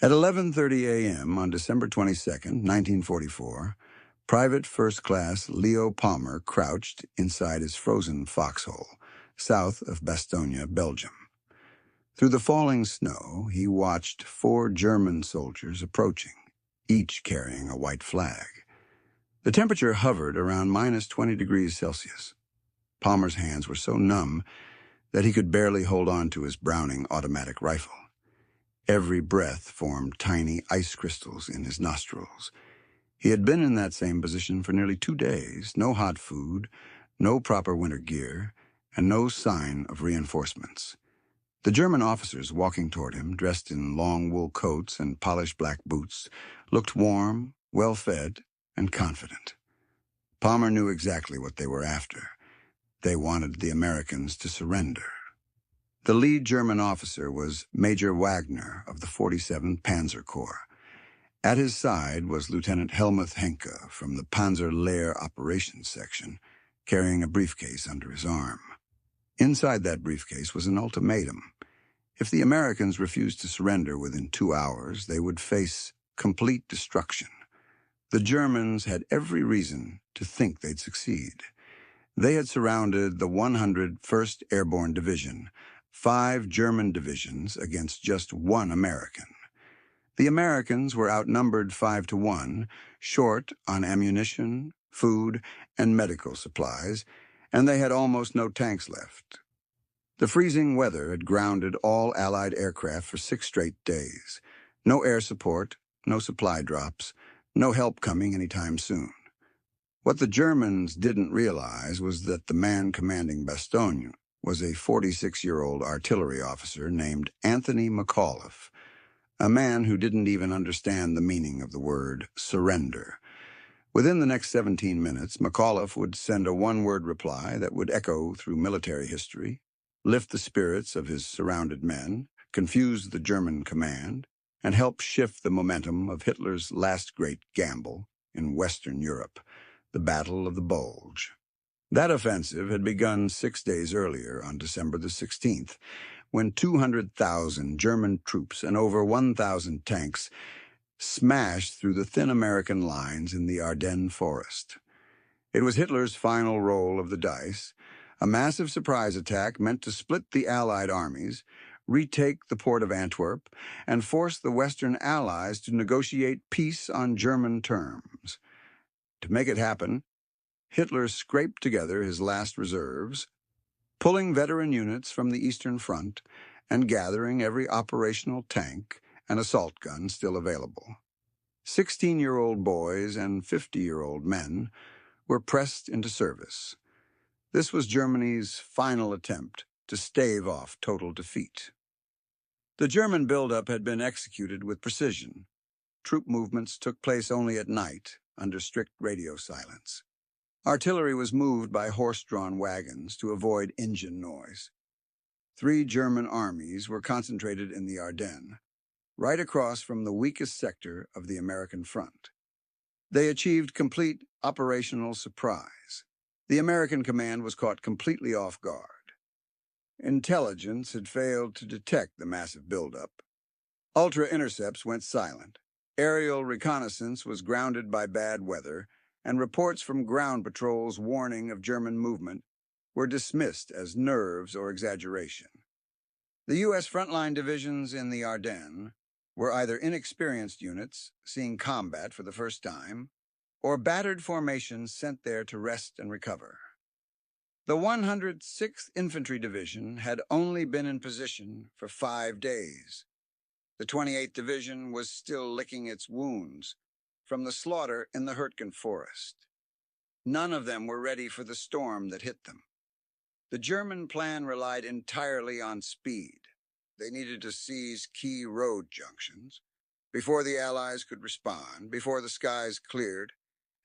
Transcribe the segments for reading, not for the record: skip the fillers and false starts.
At 11:30 a.m. on December 22nd, 1944, Private First Class Leo Palmer crouched inside his frozen foxhole, south of Bastogne, Belgium. Through the falling snow, he watched 4 German soldiers approaching, each carrying a white flag. The temperature hovered around minus 20 degrees Celsius. Palmer's hands were so numb that he could barely hold on to his Browning automatic rifle. Every breath formed tiny ice crystals in his nostrils. He had been in that same position for nearly 2 days, no hot food, no proper winter gear, and no sign of reinforcements. The German officers walking toward him, dressed in long wool coats and polished black boots, looked warm, well-fed, and confident. Palmer knew exactly what they were after. They wanted the Americans to surrender. The lead German officer was Major Wagner of the 47th Panzer Corps. At his side was Lieutenant Helmuth Henke from the Panzer Lehr Operations Section, carrying a briefcase under his arm. Inside that briefcase was an ultimatum. If the Americans refused to surrender within 2 hours, they would face complete destruction. The Germans had every reason to think they'd succeed. They had surrounded the 101st Airborne Division, 5 German divisions against just 1 American. The Americans were outnumbered 5-1, short on ammunition, food, and medical supplies, and they had almost no tanks left. The freezing weather had grounded all Allied aircraft for 6 straight days. No air support, no supply drops, no help coming anytime soon. What the Germans didn't realize was that the man commanding Bastogne was a 46-year-old artillery officer named Anthony McAuliffe, a man who didn't even understand the meaning of the word surrender. Within the next 17 minutes, McAuliffe would send a one-word reply that would echo through military history, lift the spirits of his surrounded men, confuse the German command, and help shift the momentum of Hitler's last great gamble in Western Europe, the Battle of the Bulge. That offensive had begun 6 days earlier on December the 16th, when 200,000 German troops and over 1,000 tanks smashed through the thin American lines in the Ardennes forest. It was Hitler's final roll of the dice, a massive surprise attack meant to split the Allied armies, retake the port of Antwerp, and force the Western Allies to negotiate peace on German terms. To make it happen, Hitler scraped together his last reserves, pulling veteran units from the Eastern Front and gathering every operational tank and assault gun still available. 16-year-old boys and 50-year-old men were pressed into service. This was Germany's final attempt to stave off total defeat. The German buildup had been executed with precision. Troop movements took place only at night, under strict radio silence. Artillery was moved by horse-drawn wagons to avoid engine noise. 3 German armies were concentrated in the Ardennes, right across from the weakest sector of the American front. They achieved complete operational surprise. The American command was caught completely off guard. Intelligence had failed to detect the massive buildup. Ultra-intercepts went silent. Aerial reconnaissance was grounded by bad weather, and reports from ground patrols warning of German movement were dismissed as nerves or exaggeration. The U.S. frontline divisions in the Ardennes were either inexperienced units seeing combat for the first time, or battered formations sent there to rest and recover. The 106th Infantry Division had only been in position for 5 days. The 28th Division was still licking its wounds from the slaughter in the Hurtgen Forest. None of them were ready for the storm that hit them. The German plan relied entirely on speed. They needed to seize key road junctions before the Allies could respond, before the skies cleared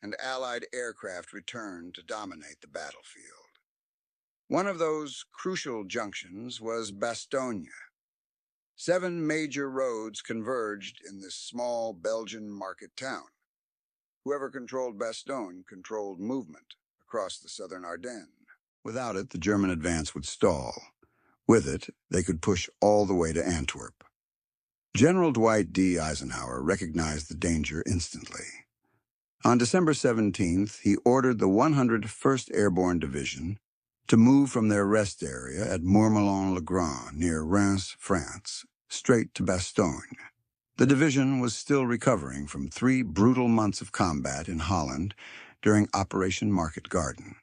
and Allied aircraft returned to dominate the battlefield. One of those crucial junctions was Bastogne. 7 major roads converged in this small Belgian market town. Whoever controlled Bastogne controlled movement across the southern Ardennes. Without it, the German advance would stall. With it, they could push all the way to Antwerp. General Dwight D. Eisenhower recognized the danger instantly. On December 17th, he ordered the 101st Airborne Division to move from their rest area at Mourmelon-le-Grand near Reims, France, straight to Bastogne. The division was still recovering from 3 brutal months of combat in Holland during Operation Market Garden.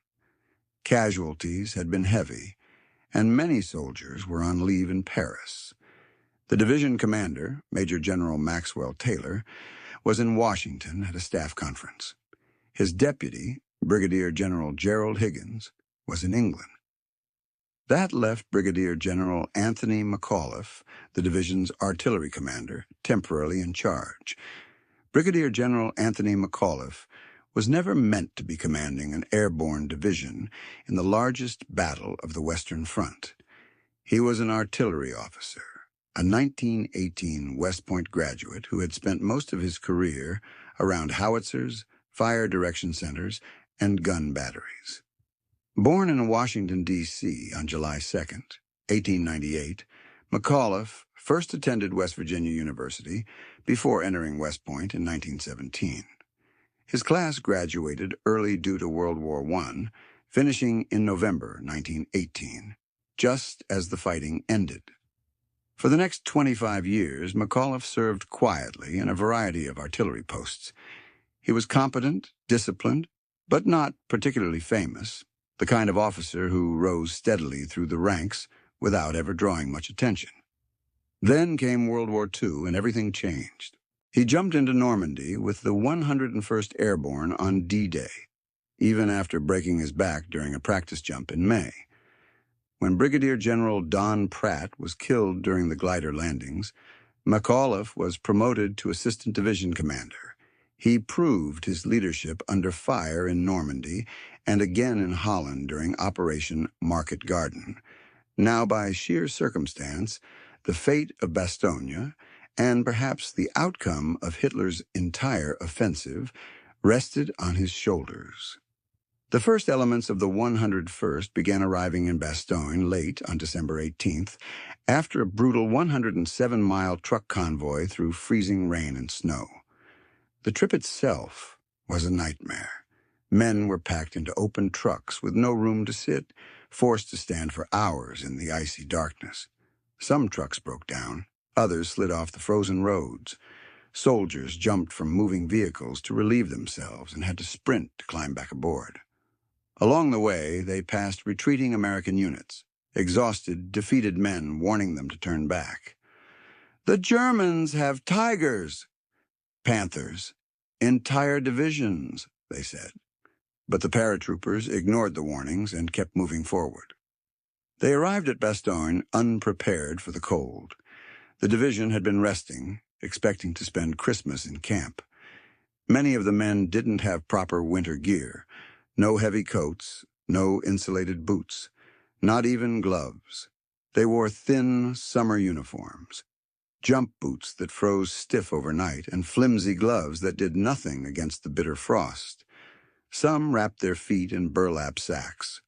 Casualties had been heavy, and many soldiers were on leave in Paris. The division commander, Major General Maxwell Taylor, was in Washington at a staff conference. His deputy, Brigadier General Gerald Higgins, was in England. That left Brigadier General Anthony McAuliffe, the division's artillery commander, temporarily in charge. Brigadier General Anthony McAuliffe was never meant to be commanding an airborne division in the largest battle of the Western Front. He was an artillery officer, a 1918 West Point graduate who had spent most of his career around howitzers, fire direction centers, and gun batteries. Born in Washington, D.C. on July 2, 1898, McAuliffe first attended West Virginia University before entering West Point in 1917. His class graduated early due to World War I, finishing in November 1918, just as the fighting ended. For the next 25 years, McAuliffe served quietly in a variety of artillery posts. He was competent, disciplined, but not particularly famous, the kind of officer who rose steadily through the ranks without ever drawing much attention. Then came World War II, and everything changed. He jumped into Normandy with the 101st Airborne on D-Day, even after breaking his back during a practice jump in May. When Brigadier General Don Pratt was killed during the glider landings, McAuliffe was promoted to Assistant Division Commander. He proved his leadership under fire in Normandy and again in Holland during Operation Market Garden. Now, by sheer circumstance, the fate of Bastogne, and perhaps the outcome of Hitler's entire offensive, rested on his shoulders. The first elements of the 101st began arriving in Bastogne late on December 18th, after a brutal 107-mile truck convoy through freezing rain and snow. The trip itself was a nightmare. Men were packed into open trucks with no room to sit, forced to stand for hours in the icy darkness. Some trucks broke down, others slid off the frozen roads. Soldiers jumped from moving vehicles to relieve themselves and had to sprint to climb back aboard. Along the way, they passed retreating American units, exhausted, defeated men warning them to turn back. "The Germans have Tigers!" "Panthers! Entire divisions!" they said. But the paratroopers ignored the warnings and kept moving forward. They arrived at Bastogne unprepared for the cold. The division had been resting, expecting to spend Christmas in camp. Many of the men didn't have proper winter gear. No heavy coats, no insulated boots, not even gloves. They wore thin summer uniforms, jump boots that froze stiff overnight, and flimsy gloves that did nothing against the bitter frost. Some wrapped their feet in burlap sacks.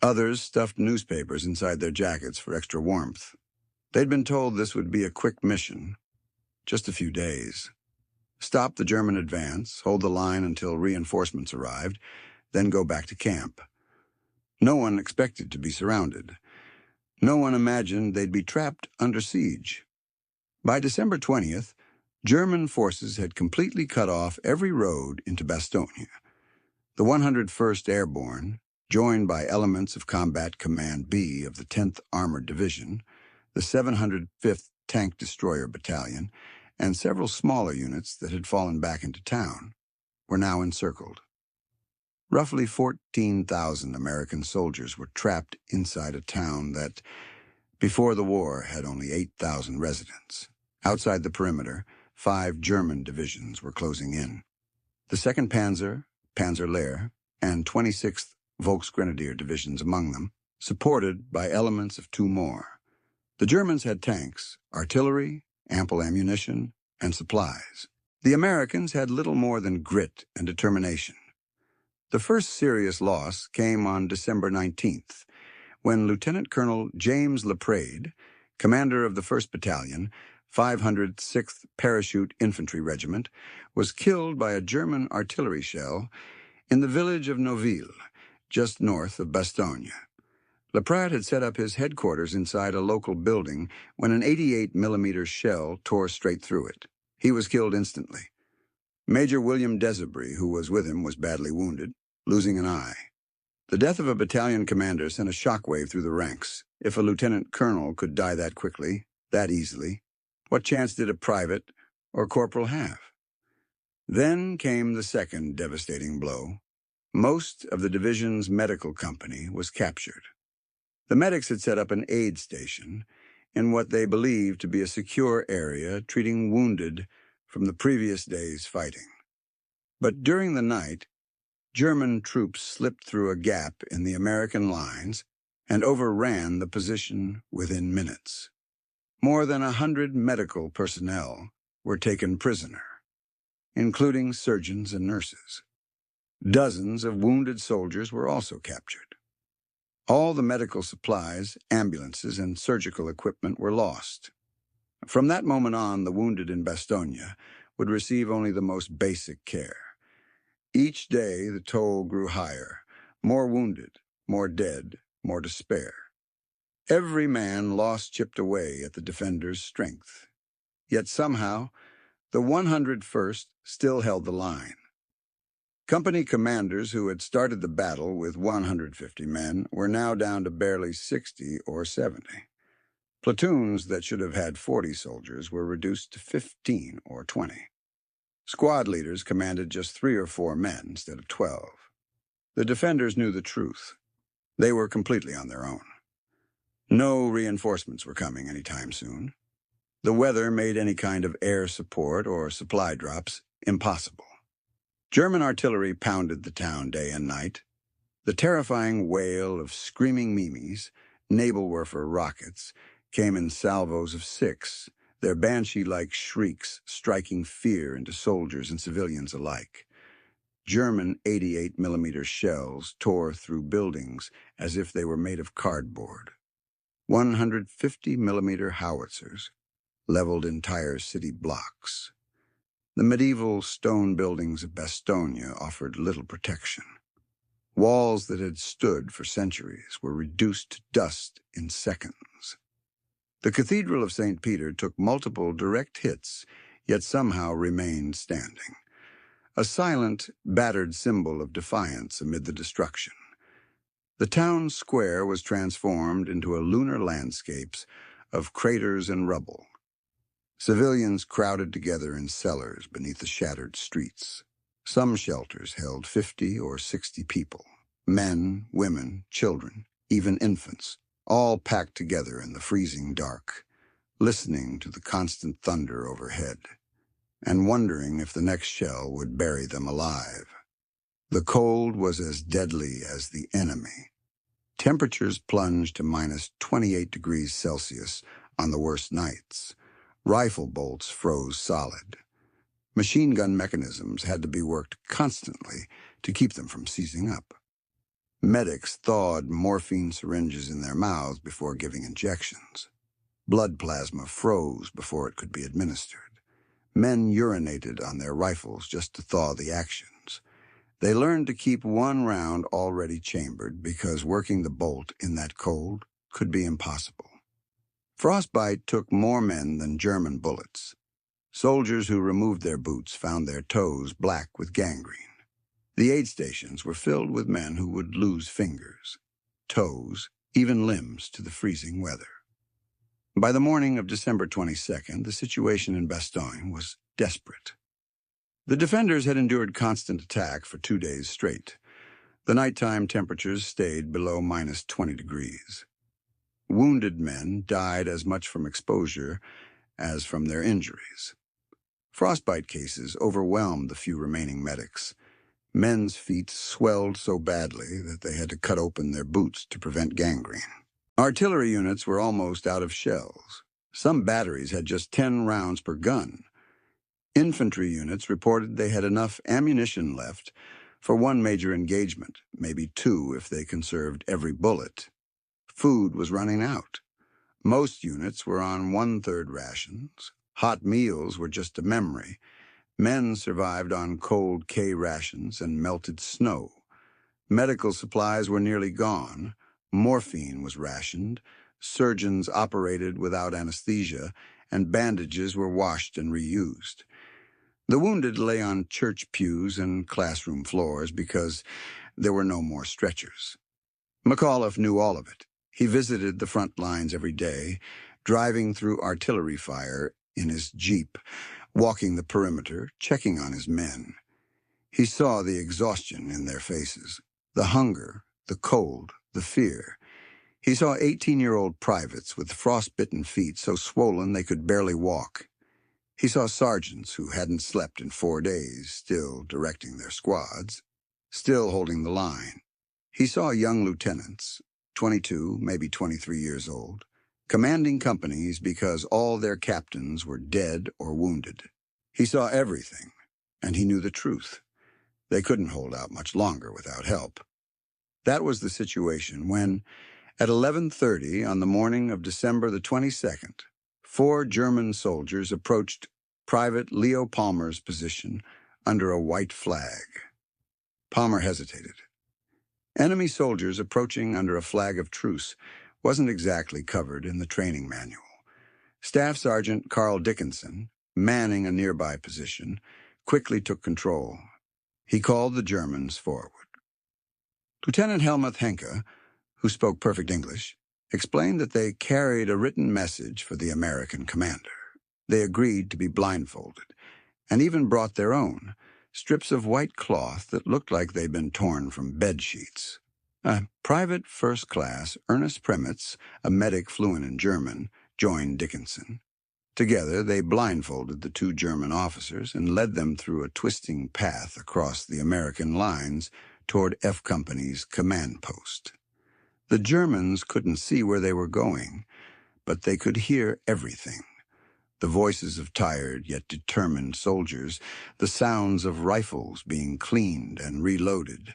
Others stuffed newspapers inside their jackets for extra warmth. They'd been told this would be a quick mission, just a few days. Stop the German advance, hold the line until reinforcements arrived, then go back to camp. No one expected to be surrounded. No one imagined they'd be trapped under siege. By December 20th, German forces had completely cut off every road into Bastogne. The 101st Airborne, joined by elements of Combat Command B of the 10th Armored Division, the 705th Tank Destroyer Battalion, and several smaller units that had fallen back into town, were now encircled. Roughly 14,000 American soldiers were trapped inside a town that, before the war, had only 8,000 residents. Outside the perimeter, 5 German divisions were closing in. The 2nd Panzer, Panzer Lehr, and 26th Volksgrenadier divisions among them, supported by elements of 2 more. The Germans had tanks, artillery, ample ammunition, and supplies. The Americans had little more than grit and determination. The first serious loss came on December 19th, when Lieutenant Colonel James Laprade, commander of the 1st Battalion, 506th Parachute Infantry Regiment, was killed by a German artillery shell in the village of Noville, just north of Bastogne. Leprat had set up his headquarters inside a local building when an 88mm shell tore straight through it. He was killed instantly. Major William Desabry, who was with him, was badly wounded, losing an eye. The death of a battalion commander sent a shockwave through the ranks. If a lieutenant colonel could die that quickly, that easily, what chance did a private or corporal have? Then came the second devastating blow. Most of the division's medical company was captured. The medics had set up an aid station in what they believed to be a secure area treating wounded from the previous day's fighting. But during the night, German troops slipped through a gap in the American lines and overran the position within minutes. More than 100 medical personnel were taken prisoner, including surgeons and nurses. Dozens of wounded soldiers were also captured. All the medical supplies, ambulances, and surgical equipment were lost. From that moment on, the wounded in Bastogne would receive only the most basic care. Each day, the toll grew higher. More wounded, more dead, more despair. Every man lost chipped away at the defenders' strength. Yet somehow, the 101st still held the line. Company commanders who had started the battle with 150 men were now down to barely 60 or 70. Platoons that should have had 40 soldiers were reduced to 15 or 20. Squad leaders commanded just 3 or 4 men instead of 12. The defenders knew the truth. They were completely on their own. No reinforcements were coming anytime soon. The weather made any kind of air support or supply drops impossible. German artillery pounded the town day and night. The terrifying wail of screaming Mimis, Navalwerfer rockets, came in salvos of 6, their banshee-like shrieks striking fear into soldiers and civilians alike. German 88mm shells tore through buildings as if they were made of cardboard. 150mm howitzers leveled entire city blocks. The medieval stone buildings of Bastogne offered little protection. Walls that had stood for centuries were reduced to dust in seconds. The Cathedral of St. Peter took multiple direct hits, yet somehow remained standing. A silent, battered symbol of defiance amid the destruction. The town square was transformed into a lunar landscape of craters and rubble. Civilians crowded together in cellars beneath the shattered streets. Some shelters held 50 or 60 people, men, women, children, even infants, all packed together in the freezing dark, listening to the constant thunder overhead, and wondering if the next shell would bury them alive. The cold was as deadly as the enemy. Temperatures plunged to minus 28 degrees Celsius on the worst nights. Rifle bolts froze solid. Machine gun mechanisms had to be worked constantly to keep them from seizing up. Medics thawed morphine syringes in their mouths before giving injections. Blood plasma froze before it could be administered. Men urinated on their rifles just to thaw the actions. They learned to keep one round already chambered because working the bolt in that cold could be impossible. Frostbite took more men than German bullets. Soldiers who removed their boots found their toes black with gangrene. The aid stations were filled with men who would lose fingers, toes, even limbs to the freezing weather. By the morning of December 22nd, the situation in Bastogne was desperate. The defenders had endured constant attack for 2 days straight. The nighttime temperatures stayed below minus 20 degrees. Wounded men died as much from exposure as from their injuries. Frostbite cases overwhelmed the few remaining medics. Men's feet swelled so badly that they had to cut open their boots to prevent gangrene. Artillery units were almost out of shells. Some batteries had just 10 rounds per gun. Infantry units reported they had enough ammunition left for 1 major engagement, maybe 2 if they conserved every bullet. Food was running out. Most units were on 1/3 rations, Hot meals were just a memory. Men survived on cold K rations and melted snow. Medical supplies were nearly gone. Morphine was rationed. Surgeons operated without anesthesia, and bandages were washed and reused. The wounded lay on church pews and classroom floors because there were no more stretchers. McAuliffe knew all of it. He visited the front lines every day, driving through artillery fire in his jeep, walking the perimeter, checking on his men. He saw the exhaustion in their faces, the hunger, the cold, the fear. He saw 18-year-old privates with frostbitten feet so swollen they could barely walk. He saw sergeants who hadn't slept in 4 days, still directing their squads, still holding the line. He saw young lieutenants, 22, maybe 23 years old, commanding companies because all their captains were dead or wounded. He saw everything, and he knew the truth. They couldn't hold out much longer without help. That was the situation when, at 11:30 on the morning of December the 22nd, 4 German soldiers approached Private Leo Palmer's position under a white flag. Palmer hesitated. Enemy soldiers approaching under a flag of truce wasn't exactly covered in the training manual. Staff Sergeant Carl Dickinson, manning a nearby position, quickly took control. He called the Germans forward. Lieutenant Helmuth Henke, who spoke perfect English, explained that they carried a written message for the American commander. They agreed to be blindfolded, and even brought their own, strips of white cloth that looked like they'd been torn from bed sheets. Private First Class Ernest Premitz, a medic fluent in German, joined Dickinson. Together, they blindfolded the 2 German officers and led them through a twisting path across the American lines toward F Company's command post. The Germans couldn't see where they were going, but they could hear everything. The voices of tired yet determined soldiers, the sounds of rifles being cleaned and reloaded,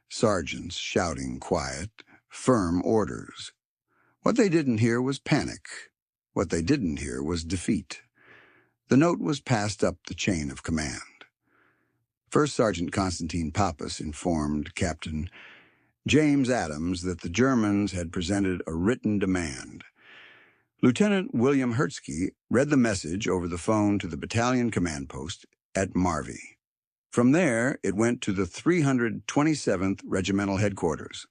sergeants shouting quiet, firm orders. What they didn't hear was panic. What they didn't hear was defeat. The note was passed up the chain of command. First Sergeant Constantine Pappas informed Captain James Adams that the Germans had presented a written demand. Lieutenant William Hertzke read the message over the phone to the battalion command post at Marvy. From there, it went to the 327th Regimental Headquarters.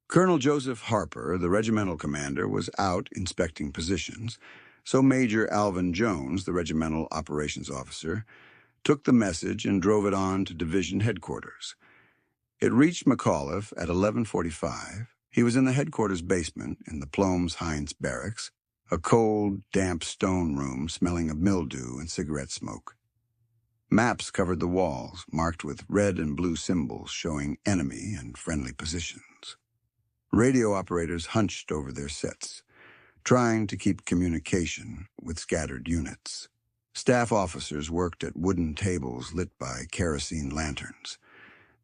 Colonel Joseph Harper, the regimental commander, was out inspecting positions, so Major Alvin Jones, the regimental operations officer, took the message and drove it on to division headquarters. It reached McAuliffe at 11:45. He was in the headquarters basement in the Ploms-Heinz barracks, a cold, damp stone room smelling of mildew and cigarette smoke. Maps covered the walls, marked with red and blue symbols showing enemy and friendly positions. Radio operators hunched over their sets, trying to keep communication with scattered units. Staff officers worked at wooden tables lit by kerosene lanterns.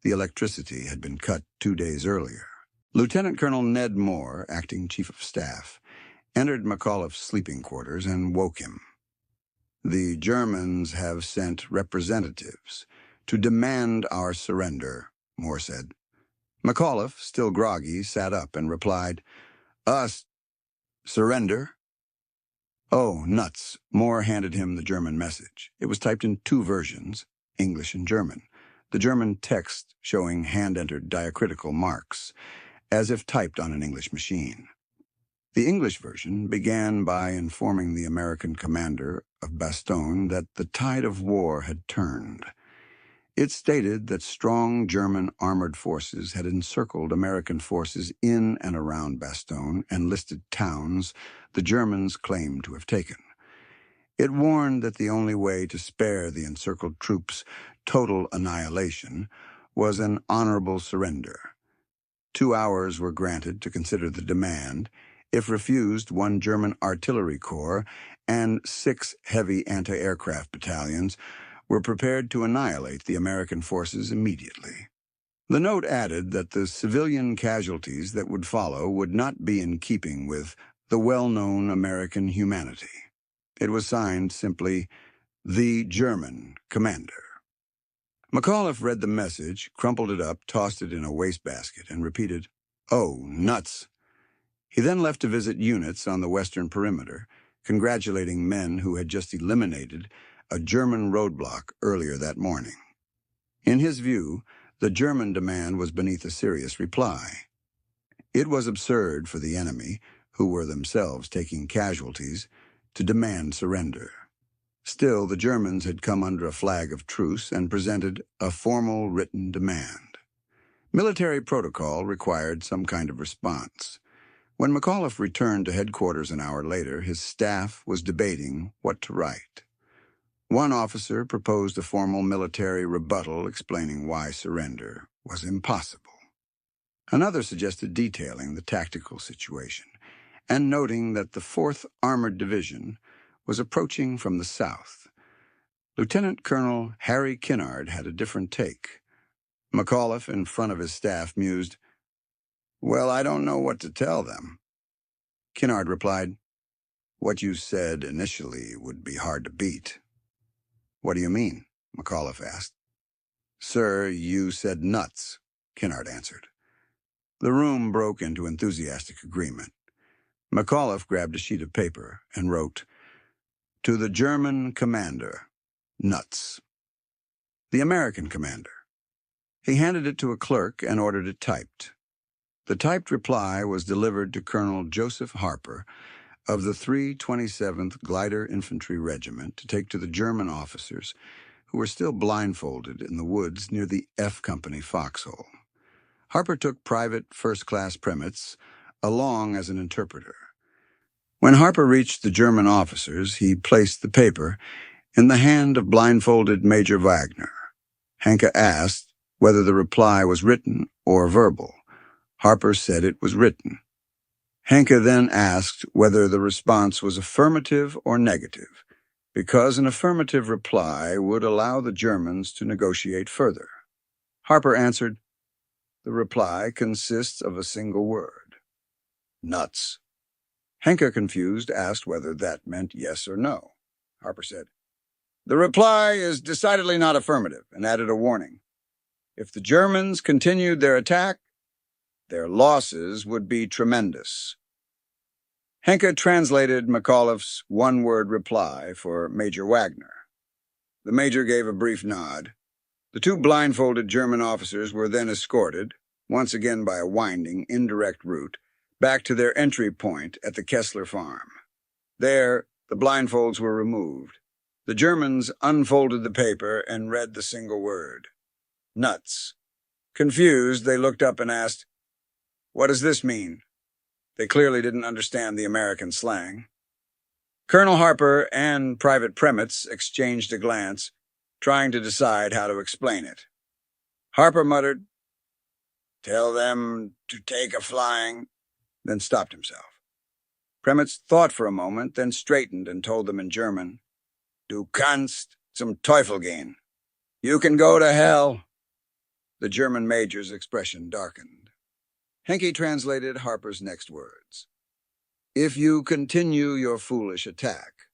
The electricity had been cut 2 days earlier. Lieutenant Colonel Ned Moore, acting chief of staff, entered McAuliffe's sleeping quarters and woke him. "The Germans have sent representatives to demand our surrender," Moore said. McAuliffe, still groggy, sat up and replied, "Us, surrender?" "Oh, nuts." Moore handed him the German message. It was typed in 2 versions, English and German, the German text showing hand-entered diacritical marks, as if typed on an English machine. The English version began by informing the American commander of Bastogne that the tide of war had turned. It stated that strong German armored forces had encircled American forces in and around Bastogne and listed towns the Germans claimed to have taken. It warned that the only way to spare the encircled troops total annihilation was an honorable surrender. 2 hours were granted to consider the demand. If refused, 1 German artillery corps and 6 heavy anti-aircraft battalions were prepared to annihilate the American forces immediately. The note added that the civilian casualties that would follow would not be in keeping with the well-known American humanity. It was signed simply, "The German Commander." McAuliffe read the message, crumpled it up, tossed it in a wastebasket, and repeated, "Oh, nuts." He then left to visit units on the western perimeter, congratulating men who had just eliminated a German roadblock earlier that morning. In his view, the German demand was beneath a serious reply. It was absurd for the enemy, who were themselves taking casualties, to demand surrender. Still, the Germans had come under a flag of truce and presented a formal written demand. Military protocol required some kind of response. When McAuliffe returned to headquarters an hour later, his staff was debating what to write. One officer proposed a formal military rebuttal explaining why surrender was impossible. Another suggested detailing the tactical situation and noting that the 4th Armored Division was approaching from the south. Lieutenant Colonel Harry Kinnard had a different take. McAuliffe, in front of his staff, mused, "Well, I don't know what to tell them." Kinnard replied, "What you said initially would be hard to beat." "What do you mean?" McAuliffe asked. "Sir, you said nuts," Kinnard answered. The room broke into enthusiastic agreement. McAuliffe grabbed a sheet of paper and wrote, "To the German commander, nuts." The American commander. He handed it to a clerk and ordered it typed. The typed reply was delivered to Colonel Joseph Harper of the 327th Glider Infantry Regiment to take to the German officers who were still blindfolded in the woods near the F Company foxhole. Harper took Private First Class Premitz along as an interpreter. When Harper reached the German officers, he placed the paper in the hand of blindfolded Major Wagner. Henke asked whether the reply was written or verbal. Harper said it was written. Henke then asked whether the response was affirmative or negative, because an affirmative reply would allow the Germans to negotiate further. Harper answered, "The reply consists of a single word, nuts." Henke, confused, asked whether that meant yes or no. Harper said, "The reply is decidedly not affirmative," and added a warning. If the Germans continued their attack, their losses would be tremendous. Henke translated McAuliffe's one-word reply for Major Wagner. The major gave a brief nod. The two blindfolded German officers were then escorted, once again by a winding, indirect route, back to their entry point at the Kessler farm. There, the blindfolds were removed. The Germans unfolded the paper and read the single word, nuts. Confused, they looked up and asked, "What does this mean?" They clearly didn't understand the American slang. Colonel Harper and Private Premitz exchanged a glance, trying to decide how to explain it. Harper muttered, "Tell them to take a flying," then stopped himself. Premitz thought for a moment, then straightened and told them in German, "Du kannst zum Teufel gehen." "You can go to hell." The German major's expression darkened. Henke translated Harper's next words. "If you continue your foolish attack,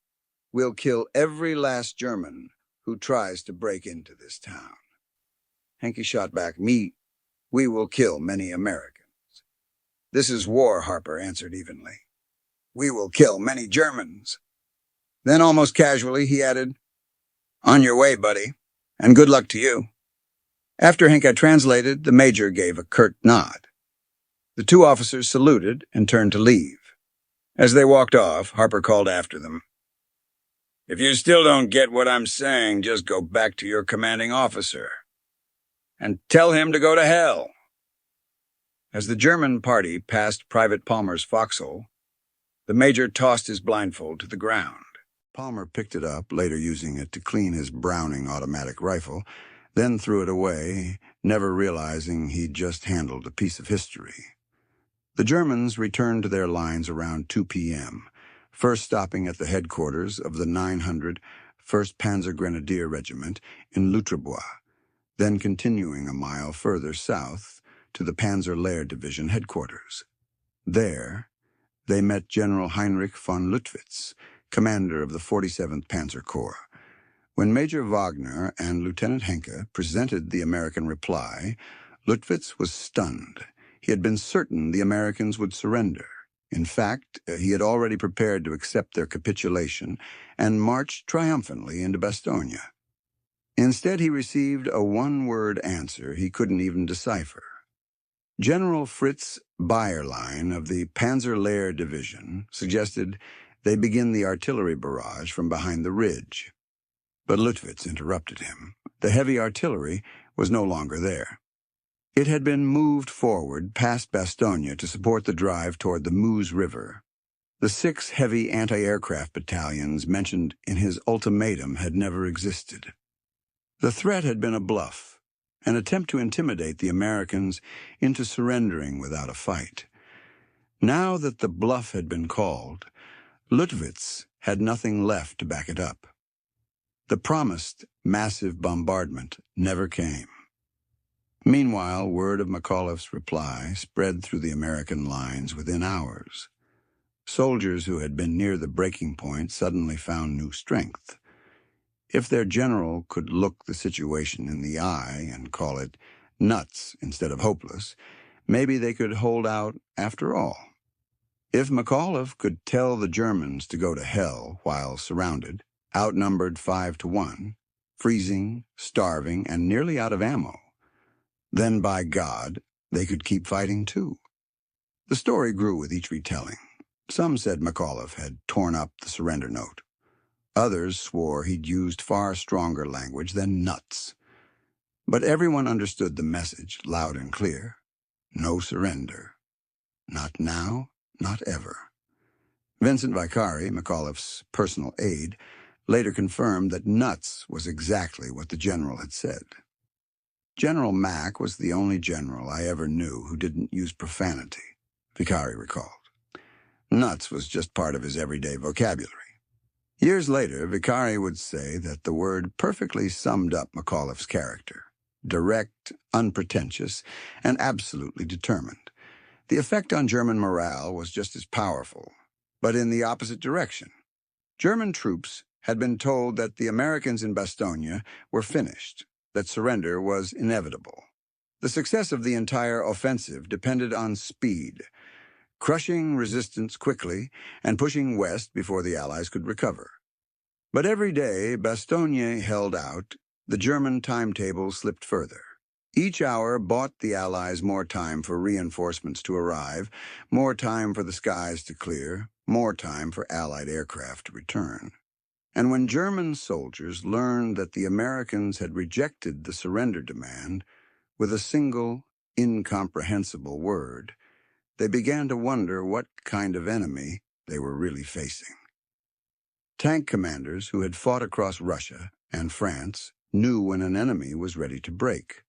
we'll kill every last German who tries to break into this town." Henke shot back, We will kill many Americans." "This is war," Harper answered evenly. "We will kill many Germans." Then, almost casually, he added, "On your way, buddy, and good luck to you." After Henke translated, the major gave a curt nod. The two officers saluted and turned to leave. As they walked off, Harper called after them, "If you still don't get what I'm saying, just go back to your commanding officer and tell him to go to hell." As the German party passed Private Palmer's foxhole, the major tossed his blindfold to the ground. Palmer picked it up, later using it to clean his Browning automatic rifle, then threw it away, never realizing he'd just handled a piece of history. The Germans returned to their lines around 2 p.m., first stopping at the headquarters of the 900 1st Panzer Grenadier Regiment in Lutrebois, then continuing a mile further south to the Panzer Lehr Division headquarters. There, they met General Heinrich von Luttwitz, commander of the 47th Panzer Corps. When Major Wagner and Lieutenant Henke presented the American reply, Lüttwitz was stunned. He had been certain the Americans would surrender. In fact, he had already prepared to accept their capitulation and marched triumphantly into Bastogne. Instead, he received a one-word answer he couldn't even decipher. General Fritz Bayerlein of the Panzer Division suggested they begin the artillery barrage from behind the ridge. But Lüttwitz interrupted him. The heavy artillery was no longer there. It had been moved forward past Bastogne to support the drive toward the Meuse River. The 6 heavy anti-aircraft battalions mentioned in his ultimatum had never existed. The threat had been a bluff, an attempt to intimidate the Americans into surrendering without a fight. Now that the bluff had been called, Lüttwitz had nothing left to back it up. The promised massive bombardment never came. Meanwhile, word of McAuliffe's reply spread through the American lines within hours. Soldiers who had been near the breaking point suddenly found new strength. If their general could look the situation in the eye and call it nuts instead of hopeless, maybe they could hold out after all. If McAuliffe could tell the Germans to go to hell while surrounded, outnumbered 5-1, freezing, starving, and nearly out of ammo, then by God, they could keep fighting too. The story grew with each retelling. Some said McAuliffe had torn up the surrender note. Others swore he'd used far stronger language than nuts. But everyone understood the message loud and clear. No surrender. Not now, not ever. Vincent Vicari, McAuliffe's personal aide, later confirmed that nuts was exactly what the general had said. General Mack was the only general I ever knew who didn't use profanity, Vicari recalled. Nuts was just part of his everyday vocabulary. Years later, Vicari would say that the word perfectly summed up McAuliffe's character: direct, unpretentious, and absolutely determined. The effect on German morale was just as powerful, but in the opposite direction. German troops had been told that the Americans in Bastogne were finished, that surrender was inevitable. The success of the entire offensive depended on speed, crushing resistance quickly and pushing west before the Allies could recover. But every day Bastogne held out, the German timetable slipped further. Each hour bought the Allies more time for reinforcements to arrive, more time for the skies to clear, more time for Allied aircraft to return. And when German soldiers learned that the Americans had rejected the surrender demand with a single, incomprehensible word, they began to wonder what kind of enemy they were really facing. Tank commanders who had fought across Russia and France knew when an enemy was ready to break.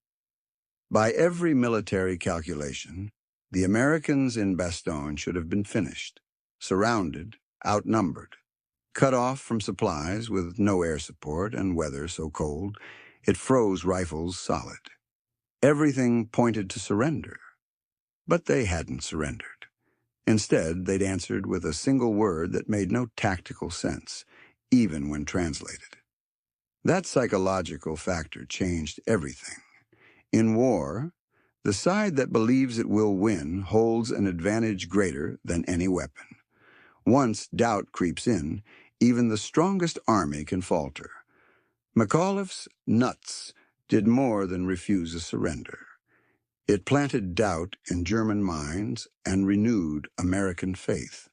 By every military calculation, the Americans in Bastogne should have been finished, surrounded, outnumbered, cut off from supplies with no air support and weather so cold it froze rifles solid. Everything pointed to surrender. But they hadn't surrendered. Instead, they'd answered with a single word that made no tactical sense, even when translated. That psychological factor changed everything. In war, the side that believes it will win holds an advantage greater than any weapon. Once doubt creeps in, even the strongest army can falter. McAuliffe's nuts did more than refuse a surrender. It planted doubt in German minds and renewed American faith.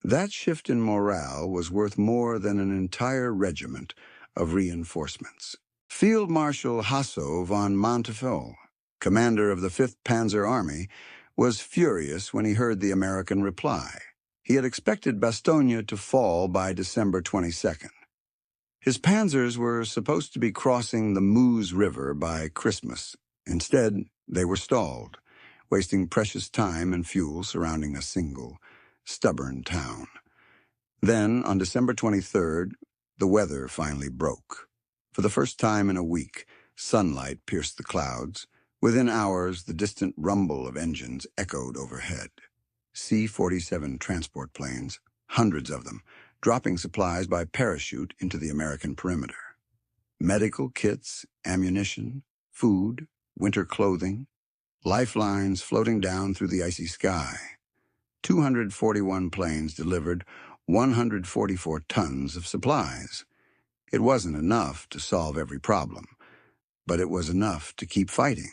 That shift in morale was worth more than an entire regiment of reinforcements. Field Marshal Hasso von Montefiore, commander of the 5th Panzer Army, was furious when he heard the American reply. He had expected Bastogne to fall by December 22nd. His panzers were supposed to be crossing the Meuse River by Christmas. Instead, they were stalled, wasting precious time and fuel surrounding a single, stubborn town. Then, on December 23rd, the weather finally broke. For the first time in a week, sunlight pierced the clouds. Within hours, the distant rumble of engines echoed overhead. C-47 transport planes, hundreds of them, dropping supplies by parachute into the American perimeter. Medical kits, ammunition, food, winter clothing, lifelines floating down through the icy sky. 241 planes delivered 144 tons of supplies. It wasn't enough to solve every problem, but it was enough to keep fighting.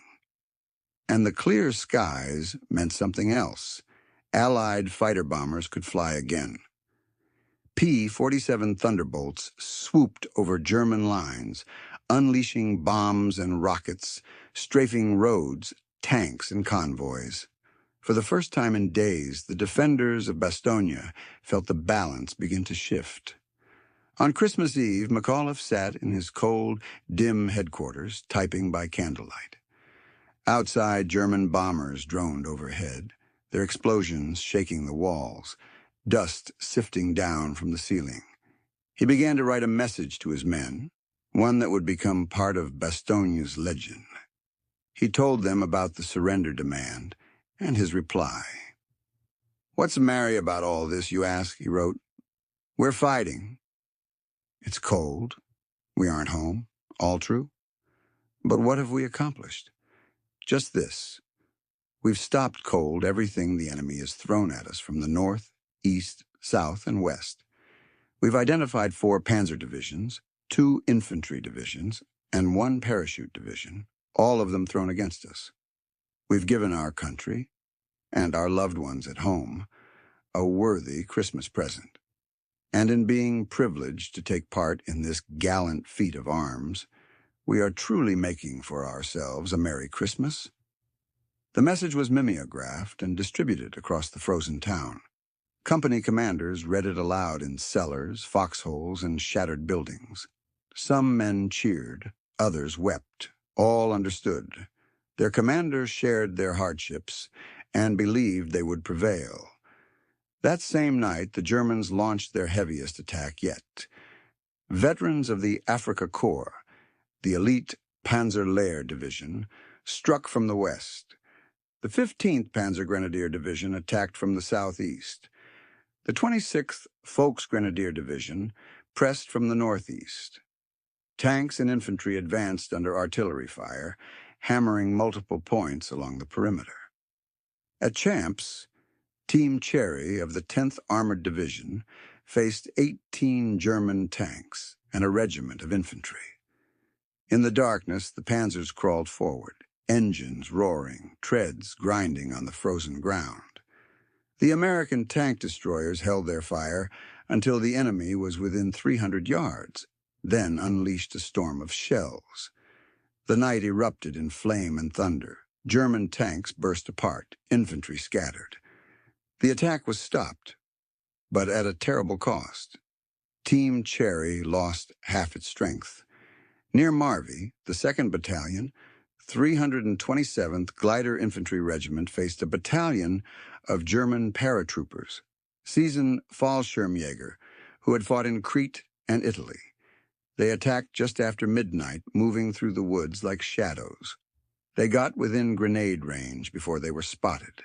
And the clear skies meant something else. Allied fighter bombers could fly again. P-47 Thunderbolts swooped over German lines, unleashing bombs and rockets, strafing roads, tanks, and convoys. For the first time in days, the defenders of Bastogne felt the balance begin to shift. On Christmas Eve, McAuliffe sat in his cold, dim headquarters, typing by candlelight. Outside, German bombers droned overhead, their explosions shaking the walls, dust sifting down from the ceiling. He began to write a message to his men, one that would become part of Bastogne's legend. He told them about the surrender demand and his reply. "What's merry about all this, you ask?" he wrote. "We're fighting. It's cold. We aren't home. All true. But what have we accomplished? Just this. We've stopped cold everything the enemy has thrown at us from the north, east, south, and west. We've identified 4 Panzer divisions, 2 infantry divisions, and 1 parachute division, all of them thrown against us. We've given our country, and our loved ones at home, a worthy Christmas present. And in being privileged to take part in this gallant feat of arms, we are truly making for ourselves a Merry Christmas." The message was mimeographed and distributed across the frozen town. Company commanders read it aloud in cellars, foxholes, and shattered buildings. Some men cheered, others wept. All understood. Their commanders shared their hardships and believed they would prevail. That same night, the Germans launched their heaviest attack yet. Veterans of the Africa Corps, the elite Panzer Division, struck from the west. The 15th Panzer Grenadier Division attacked from the southeast. The 26th Volksgrenadier Division pressed from the northeast. Tanks and infantry advanced under artillery fire, hammering multiple points along the perimeter. At Champs, Team Cherry of the 10th Armored Division faced 18 German tanks and a regiment of infantry. In the darkness, the panzers crawled forward, engines roaring, treads grinding on the frozen ground. The American tank destroyers held their fire until the enemy was within 300 yards, then unleashed a storm of shells. The night erupted in flame and thunder. German tanks burst apart, infantry scattered. The attack was stopped, but at a terrible cost. Team Cherry lost half its strength. Near Marvy, the 2nd Battalion, 327th Glider Infantry Regiment faced a battalion of German paratroopers, seasoned Fallschirmjäger, who had fought in Crete and Italy. They attacked just after midnight, moving through the woods like shadows. They got within grenade range before they were spotted.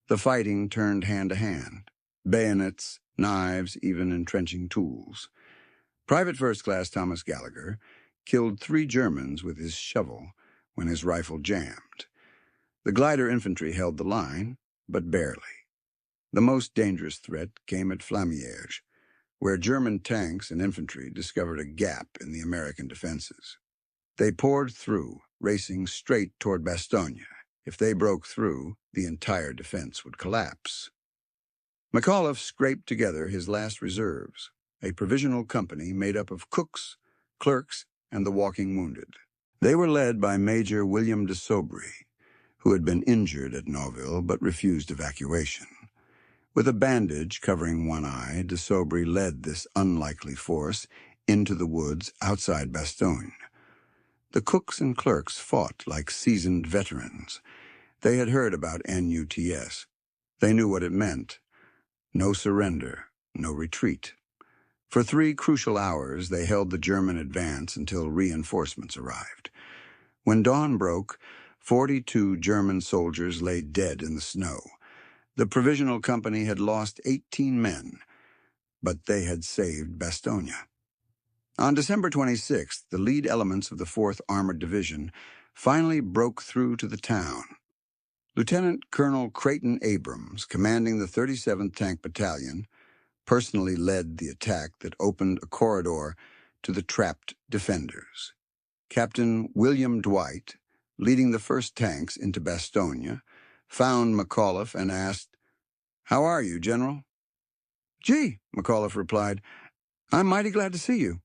The fighting turned hand to hand, bayonets, knives, even entrenching tools. Private First Class Thomas Gallagher killed 3 Germans with his shovel when his rifle jammed. The glider infantry held the line, but barely. The most dangerous threat came at Flamierge, where German tanks and infantry discovered a gap in the American defenses. They poured through, racing straight toward Bastogne. If they broke through, the entire defense would collapse. McAuliffe scraped together his last reserves, a provisional company made up of cooks, clerks, and the walking wounded. They were led by Major William de Sobry, who had been injured at Noville but refused evacuation. With a bandage covering one eye, de Sobry led this unlikely force into the woods outside Bastogne. The cooks and clerks fought like seasoned veterans. They had heard about NUTS. They knew what it meant. No surrender, no retreat. For 3 crucial hours, they held the German advance until reinforcements arrived. When dawn broke, 42 German soldiers lay dead in the snow. The provisional company had lost 18 men. but they had saved Bastogne. On December 26th, the lead elements of the 4th Armored Division finally broke through to the town. Lieutenant Colonel Creighton Abrams, commanding the 37th Tank Battalion, personally led the attack that opened a corridor to the trapped defenders. Captain William Dwight, leading the 1st Tanks into Bastogne, found McAuliffe and asked, "How are you, General?" "Gee," McAuliffe replied, "I'm mighty glad to see you."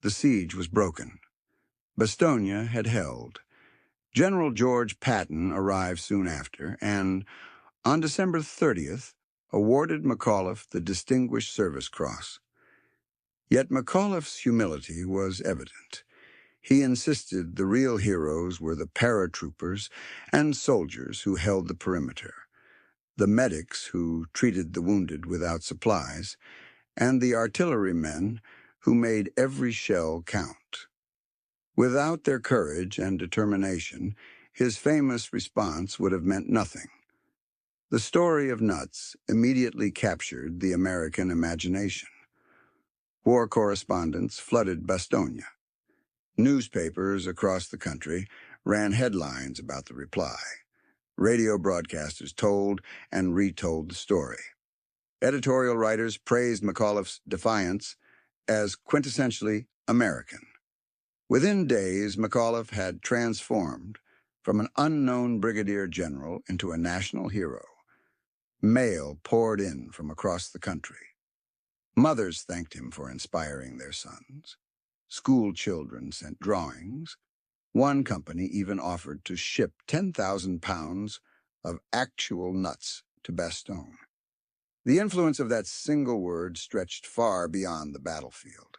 The siege was broken. Bastogne had held. General George Patton arrived soon after and, on December 30th, awarded McAuliffe the Distinguished Service Cross. Yet McAuliffe's humility was evident. He insisted the real heroes were the paratroopers and soldiers who held the perimeter, the medics who treated the wounded without supplies, and the artillerymen who made every shell count. Without their courage and determination, his famous response would have meant nothing. The story of Nuts immediately captured the American imagination. War correspondents flooded Bastogne. Newspapers across the country ran headlines about the reply. Radio broadcasters told and retold the story. Editorial writers praised McAuliffe's defiance as quintessentially American. Within days, McAuliffe had transformed from an unknown brigadier general into a national hero. Mail poured in from across the country. Mothers thanked him for inspiring their sons. School children sent drawings. One company even offered to ship 10,000 pounds of actual nuts to Bastogne. The influence of that single word stretched far beyond the battlefield.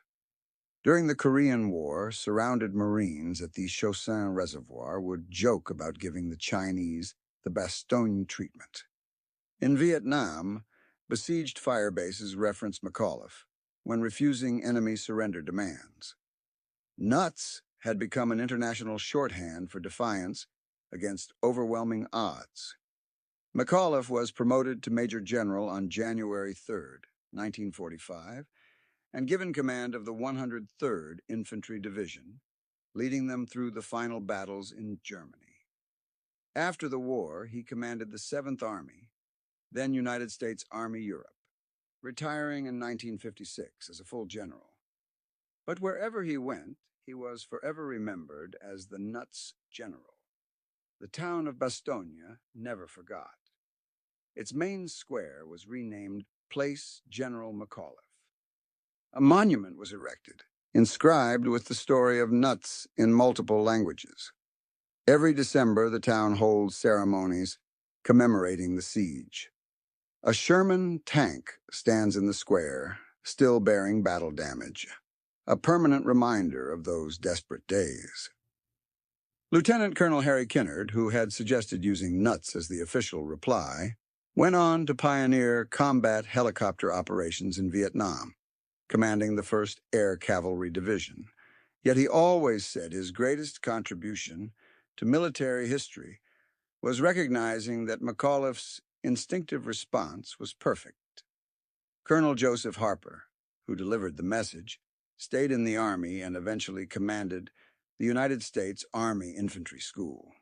During the Korean War, surrounded Marines at the Chaussin Reservoir would joke about giving the Chinese the Bastogne treatment. In Vietnam, besieged fire bases referenced McAuliffe when refusing enemy surrender demands. Nuts had become an international shorthand for defiance against overwhelming odds. McAuliffe was promoted to Major General on January 3, 1945, and given command of the 103rd Infantry Division, leading them through the final battles in Germany. After the war, he commanded the 7th Army, then United States Army Europe, retiring in 1956 as a full general. But wherever he went, he was forever remembered as the Nuts General. The town of Bastogne never forgot. Its main square was renamed Place General McAuliffe. A monument was erected, inscribed with the story of Nuts in multiple languages. Every December, the town holds ceremonies commemorating the siege. A Sherman tank stands in the square, still bearing battle damage, a permanent reminder of those desperate days. Lieutenant Colonel Harry Kinnard, who had suggested using Nuts as the official reply, went on to pioneer combat helicopter operations in Vietnam, commanding the 1st Air Cavalry Division. Yet he always said his greatest contribution to military history was recognizing that McAuliffe's instinctive response was perfect. Colonel Joseph Harper, who delivered the message, stayed in the Army and eventually commanded the United States Army Infantry School.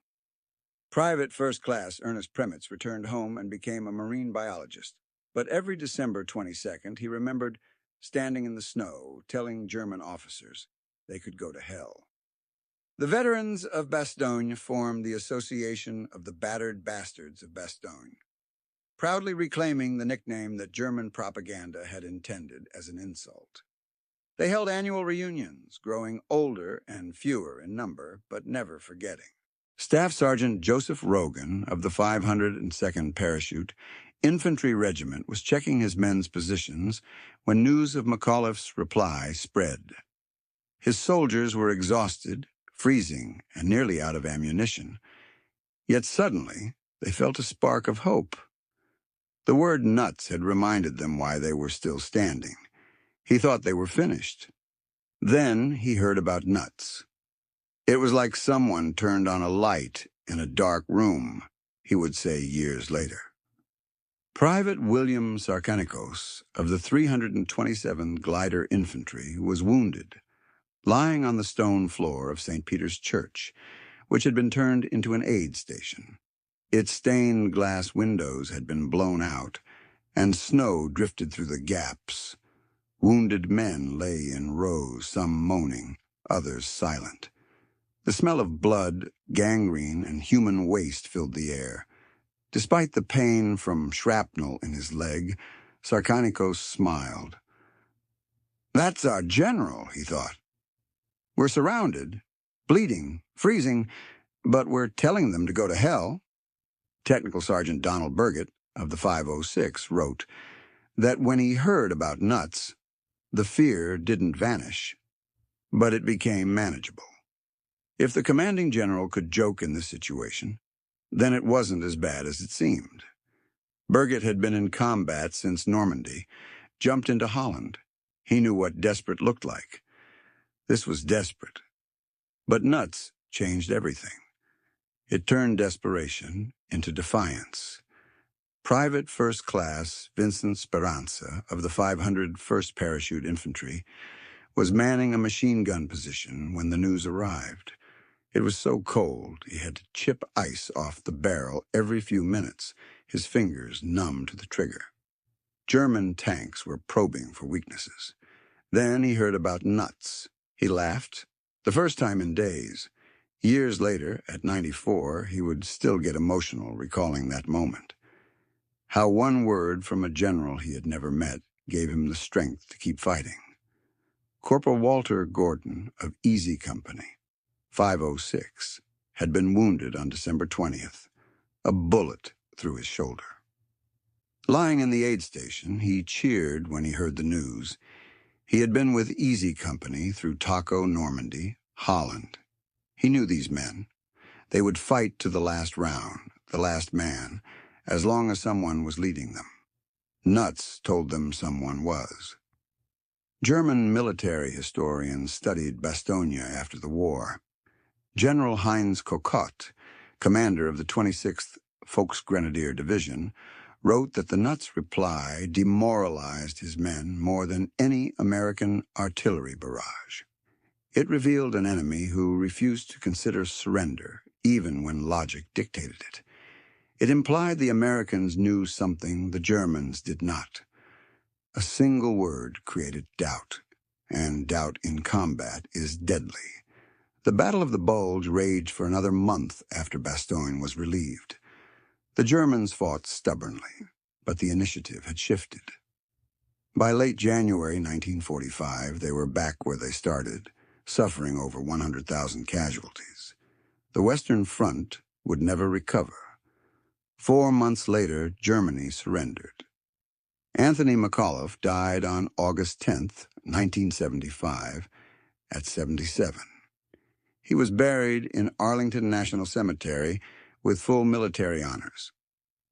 Private First Class Ernest Premitz returned home and became a marine biologist, but every December 22nd he remembered standing in the snow, telling German officers they could go to hell. The veterans of Bastogne formed the Association of the Battered Bastards of Bastogne, proudly reclaiming the nickname that German propaganda had intended as an insult. They held annual reunions, growing older and fewer in number, but never forgetting. Staff Sergeant Joseph Rogan of the 502nd Parachute Infantry Regiment was checking his men's positions when news of McAuliffe's reply spread. His soldiers were exhausted, freezing, and nearly out of ammunition. Yet suddenly, they felt a spark of hope. The word nuts had reminded them why they were still standing. He thought they were finished. Then he heard about nuts. It was like someone turned on a light in a dark room, he would say years later. Private William Sarkanikos of the 327th Glider Infantry was wounded, lying on the stone floor of St. Peter's Church, which had been turned into an aid station. Its stained glass windows had been blown out, and snow drifted through the gaps. Wounded men lay in rows, some moaning, others silent. The smell of blood, gangrene, and human waste filled the air. Despite the pain from shrapnel in his leg, Sarkanikos smiled. "That's our general," he thought. "We're surrounded, bleeding, freezing, but we're telling them to go to hell." Technical Sergeant Donald Burgett of the 506 wrote that when he heard about nuts, the fear didn't vanish, but it became manageable. If the commanding general could joke in this situation, then it wasn't as bad as it seemed. Burgett had been in combat since Normandy, jumped into Holland. He knew what desperate looked like. This was desperate. But nuts changed everything. It turned desperation into defiance. Private First Class Vincent Speranza of the 501st Parachute Infantry was manning a machine gun position when the news arrived. It was so cold he had to chip ice off the barrel every few minutes, his fingers numb to the trigger. German tanks were probing for weaknesses. Then he heard about nuts. He laughed, the first time in days. Years later, at 94, he would still get emotional recalling that moment. How one word from a general he had never met gave him the strength to keep fighting. Corporal Walter Gordon of Easy Company, 506, had been wounded on December 20th, a bullet through his shoulder. Lying in the aid station, he cheered when he heard the news. He had been with Easy Company through Taco, Normandy, Holland. He knew these men. They would fight to the last round, the last man, as long as someone was leading them. Nuts told them someone was. German military historians studied Bastogne after the war. General Heinz Kokott, commander of the 26th Volksgrenadier Division, wrote that the nuts' reply demoralized his men more than any American artillery barrage. It revealed an enemy who refused to consider surrender, even when logic dictated it. It implied the Americans knew something the Germans did not. A single word created doubt, and doubt in combat is deadly. The Battle of the Bulge raged for another month after Bastogne was relieved. The Germans fought stubbornly, but the initiative had shifted. By late January 1945, they were back where they started, suffering over 100,000 casualties. The Western Front would never recover. 4 months later, Germany surrendered. Anthony McAuliffe died on August 10, 1975, at 77. He was buried in Arlington National Cemetery with full military honors.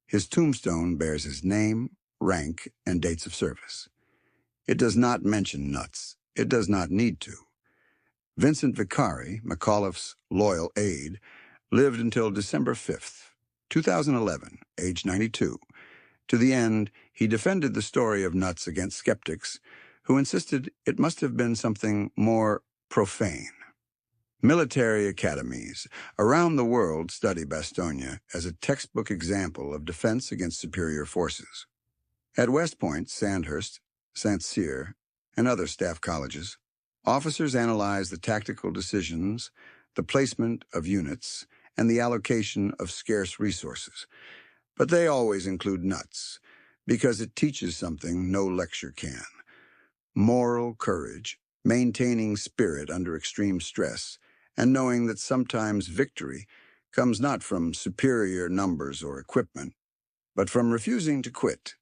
His tombstone bears his name, rank, and dates of service. It does not mention nuts. It does not need to. Vincent Vicari, McAuliffe's loyal aide, lived until December 5th, 2011, age 92. To the end, he defended the story of nuts against skeptics who insisted it must have been something more profane. Military academies around the world study Bastogne as a textbook example of defense against superior forces. At West Point, Sandhurst, St. Cyr, and other staff colleges, officers analyze the tactical decisions, the placement of units, and the allocation of scarce resources. But they always include nuts, because it teaches something no lecture can. Moral courage, maintaining spirit under extreme stress, and knowing that sometimes victory comes not from superior numbers or equipment, but from refusing to quit.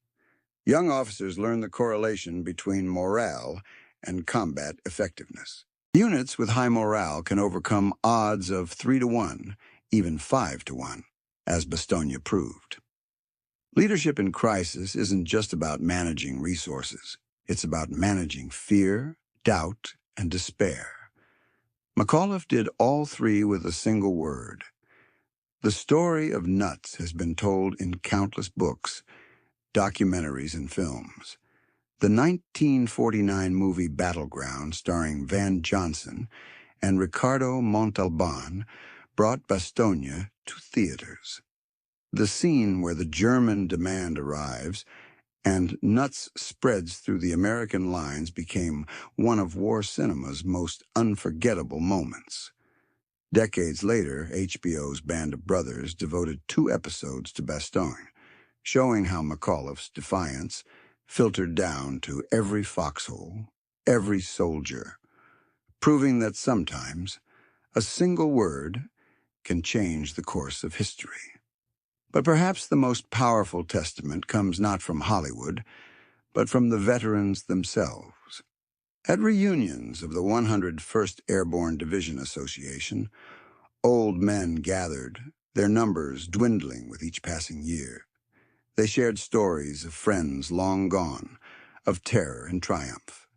Young officers learn the correlation between morale and combat effectiveness. Units with high morale can overcome odds of 3-to-1, even 5-to-1, as Bastogne proved. Leadership in crisis isn't just about managing resources. It's about managing fear, doubt, and despair. McAuliffe did all three with a single word. The story of nuts has been told in countless books, documentaries, and films. The 1949 movie Battleground, starring Van Johnson and Ricardo Montalban, brought Bastogne to theaters. The scene where the German demand arrives and nuts spreads through the American lines became one of war cinema's most unforgettable moments. Decades later, HBO's Band of Brothers devoted 2 episodes to Bastogne, showing how McAuliffe's defiance filtered down to every foxhole, every soldier, proving that sometimes a single word can change the course of history. But perhaps the most powerful testament comes not from Hollywood, but from the veterans themselves. At reunions of the 101st Airborne Division Association, old men gathered, their numbers dwindling with each passing year. They shared stories of friends long gone, of terror and triumph.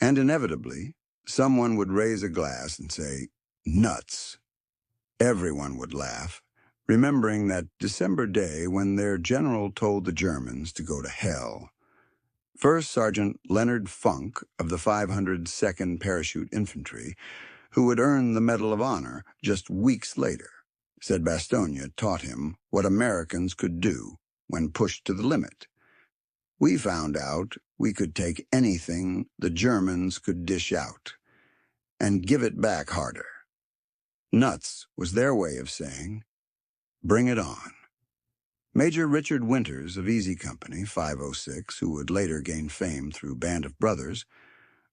And inevitably, someone would raise a glass and say, "Nuts." Everyone would laugh, remembering that December day when their general told the Germans to go to hell. First Sergeant Leonard Funk of the 502nd Parachute Infantry, who would earn the Medal of Honor just weeks later, said Bastogne taught him what Americans could do when pushed to the limit. We found out we could take anything the Germans could dish out and give it back harder. Nuts was their way of saying, bring it on. Major Richard Winters of Easy Company 506, who would later gain fame through Band of Brothers,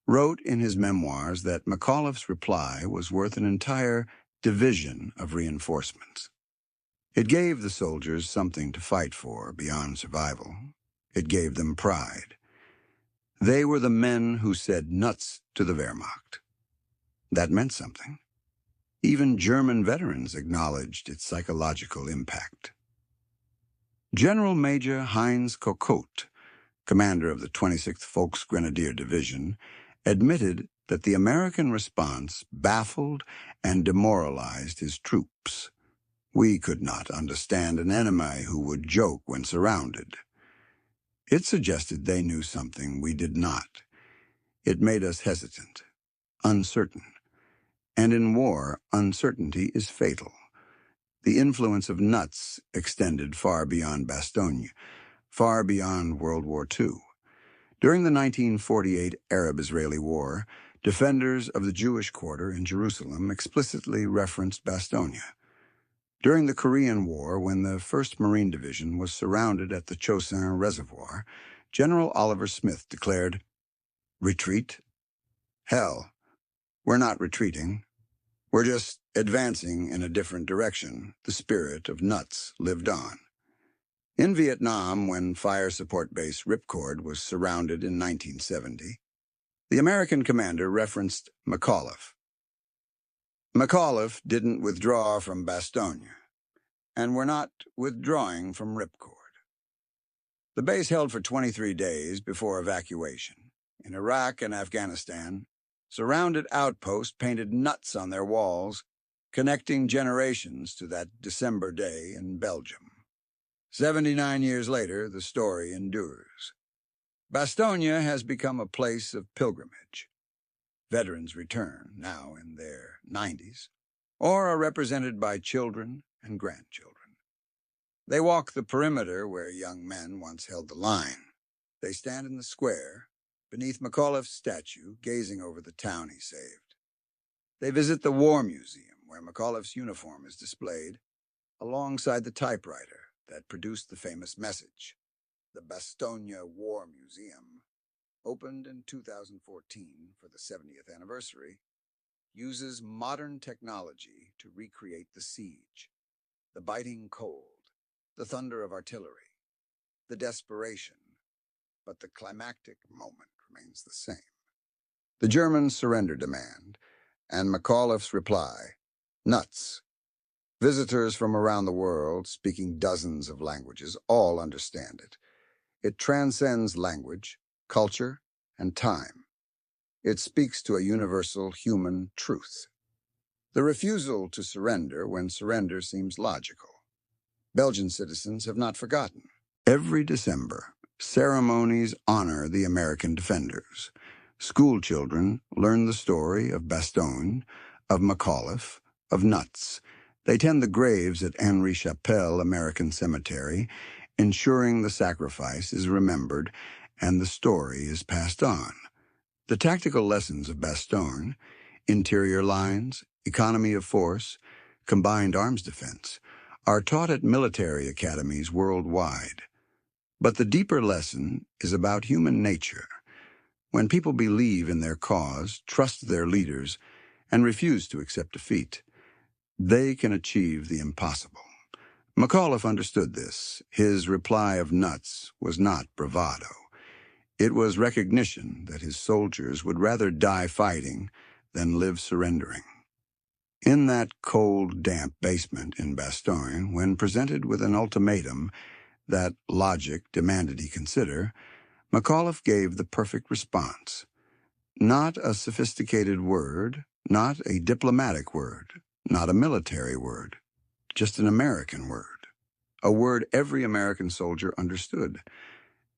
wrote in his memoirs that McAuliffe's reply was worth an entire division of reinforcements. It gave the soldiers something to fight for beyond survival. It gave them pride. They were the men who said nuts to the Wehrmacht. That meant something. Even German veterans acknowledged its psychological impact. General Major Heinz Kokot, commander of the 26th Volksgrenadier Division, admitted that the American response baffled and demoralized his troops. We could not understand an enemy who would joke when surrounded. It suggested they knew something we did not. It made us hesitant, uncertain. And in war, uncertainty is fatal. The influence of nuts extended far beyond Bastogne, far beyond World War II. During the 1948 Arab-Israeli War, defenders of the Jewish quarter in Jerusalem explicitly referenced Bastogne. During the Korean War, when the 1st Marine Division was surrounded at the Chosin Reservoir, General Oliver Smith declared, "Retreat? Hell, we're not retreating. We're just advancing in a different direction." The spirit of nuts lived on. In Vietnam, when Fire Support Base Ripcord was surrounded in 1970, the American commander referenced McAuliffe. McAuliffe didn't withdraw from Bastogne, and we're not withdrawing from Ripcord. The base held for 23 days before evacuation. In Iraq and Afghanistan, surrounded outposts painted nuts on their walls, connecting generations to that December day in Belgium. 79 years later, the story endures. Bastogne has become a place of pilgrimage. Veterans return, now in their 90s, or are represented by children and grandchildren. They walk the perimeter where young men once held the line. They stand in the square, beneath McAuliffe's statue, gazing over the town he saved. They visit the War Museum, where McAuliffe's uniform is displayed, alongside the typewriter that produced the famous message. The Bastogne War Museum, opened in 2014 for the 70th anniversary, uses modern technology to recreate the siege, the biting cold, the thunder of artillery, the desperation, but the climactic moment remains the same. The Germans' surrender demand, and McAuliffe's reply, nuts. Visitors from around the world, speaking dozens of languages, all understand it. It transcends language, culture, and time. It speaks to a universal human truth. The refusal to surrender when surrender seems logical. Belgian citizens have not forgotten. Every December, Ceremonies honor the American defenders. School children learn the story of Bastogne, of McAuliffe, of Nuts. They tend the graves at Henri Chapelle American Cemetery, ensuring the sacrifice is remembered and the story is passed on. The tactical lessons of Bastogne, interior lines, economy of force, combined arms defense, are taught at military academies worldwide. But the deeper lesson is about human nature. When people believe in their cause, trust their leaders, and refuse to accept defeat, they can achieve the impossible. McAuliffe understood this. His reply of Nuts was not bravado. It was recognition that his soldiers would rather die fighting than live surrendering. In that cold, damp basement in Bastogne, when presented with an ultimatum that logic demanded he consider, McAuliffe gave the perfect response. Not a sophisticated word, not a diplomatic word, not a military word, just an American word, a word every American soldier understood,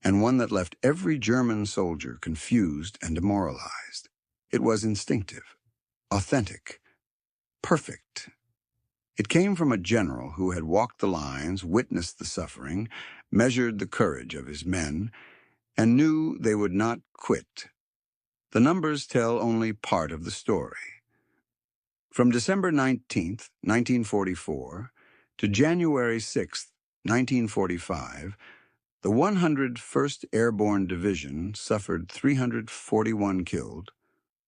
and one that left every German soldier confused and demoralized. It was instinctive, authentic, perfect. It came from a general who had walked the lines, witnessed the suffering, measured the courage of his men, and knew they would not quit. The numbers tell only part of the story. From December 19th, 1944, to January 6th, 1945, the 101st Airborne Division suffered 341 killed,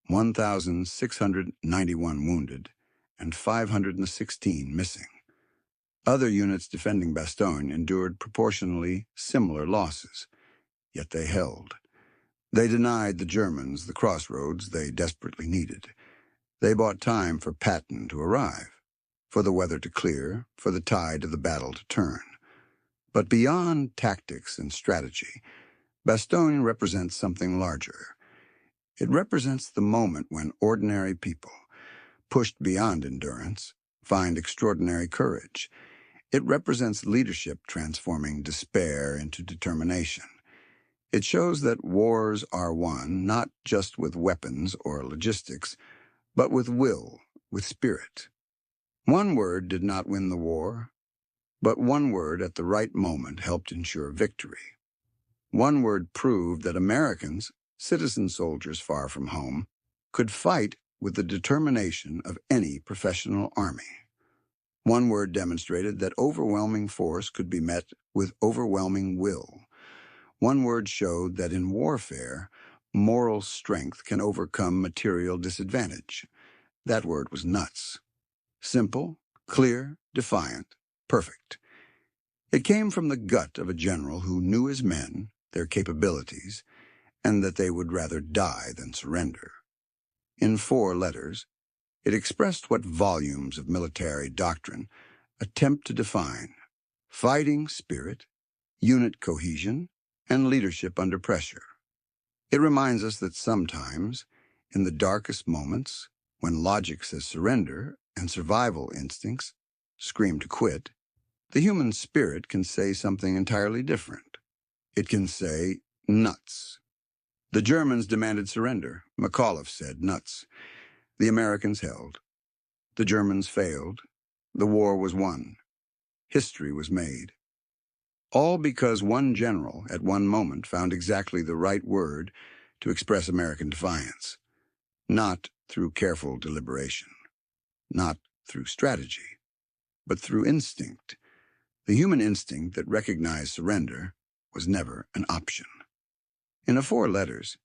1,691 wounded, and 516 missing. Other units defending Bastogne endured proportionally similar losses, yet they held. They denied the Germans the crossroads they desperately needed. They bought time for Patton to arrive, for the weather to clear, for the tide of the battle to turn. But beyond tactics and strategy, Bastogne represents something larger. It represents the moment when ordinary people, pushed beyond endurance, find extraordinary courage. It represents leadership transforming despair into determination. It shows that wars are won not just with weapons or logistics, but with will, with spirit. One word did not win the war, but one word at the right moment helped ensure victory. One word proved that Americans, citizen soldiers far from home, could fight with the determination of any professional army. One word demonstrated that overwhelming force could be met with overwhelming will. One word showed that in warfare, moral strength can overcome material disadvantage. That word was nuts. Simple, clear, defiant, perfect. It came from the gut of a general who knew his men, their capabilities, and that they would rather die than surrender. In 4 letters, it expressed what volumes of military doctrine attempt to define: fighting spirit, unit cohesion, and leadership under pressure. It reminds us that sometimes, in the darkest moments, when logic says surrender and survival instincts scream to quit, the human spirit can say something entirely different. It can say, nuts. The Germans demanded surrender. McAuliffe said, nuts. The Americans held. The Germans failed. The war was won. History was made. All because one general at one moment found exactly the right word to express American defiance. Not through careful deliberation. Not through strategy. But through instinct. The human instinct that recognized surrender was never an option. In 4 letters,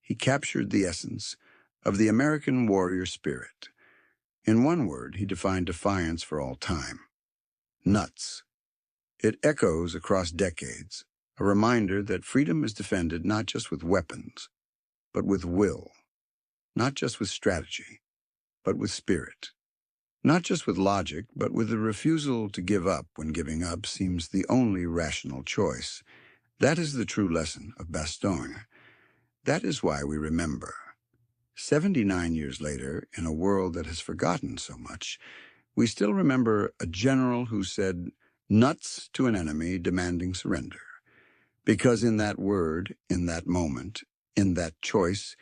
he captured the essence of the American warrior spirit. In one word, he defined defiance for all time. Nuts. It echoes across decades, a reminder that freedom is defended not just with weapons, but with will. Not just with strategy, but with spirit. Not just with logic, but with the refusal to give up when giving up seems the only rational choice. That is the true lesson of Bastogne. That is why we remember. 79 years later, in a world that has forgotten so much, we still remember a general who said, nuts to an enemy demanding surrender. Because in that word, in that moment, in that choice,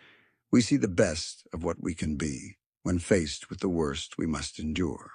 we see the best of what we can be when faced with the worst we must endure.